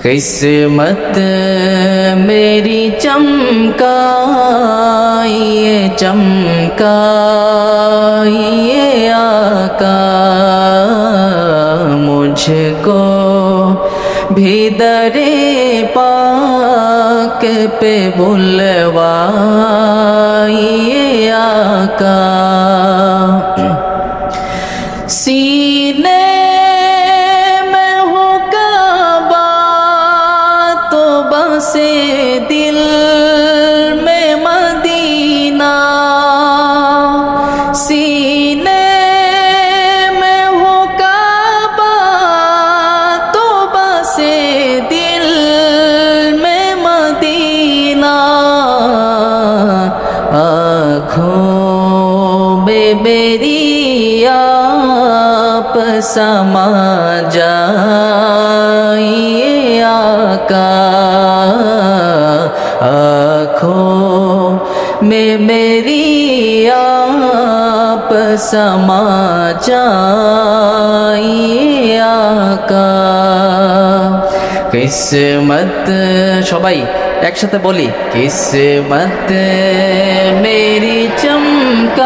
किस्मत मेरी चमकाइए चमकाइए आका, मुझको भी दरे पाक पे बुलवाइए आका। सीने में हो काबा तो बसे दिल में मदीना, सीने में हो काबा तो बसे दिल में मदीना, आँखों में मेरी आप समा जाइए आका, आँखों में मेरी आप समा जाइए आका। किस्मत সবাই একসাথে বলি, किस्मत मेरी चमकाइए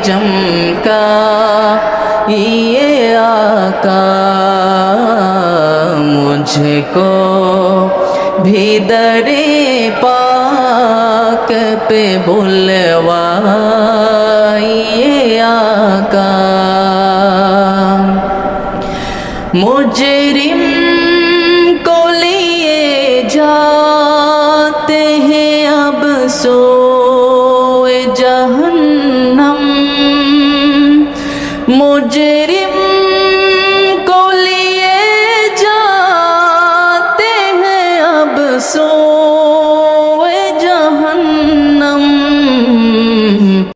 चमकाइए आका, मुझको भी दरे पाक पे बुलवाइए आका। मुजरिम को लिए जाते हैं अब सो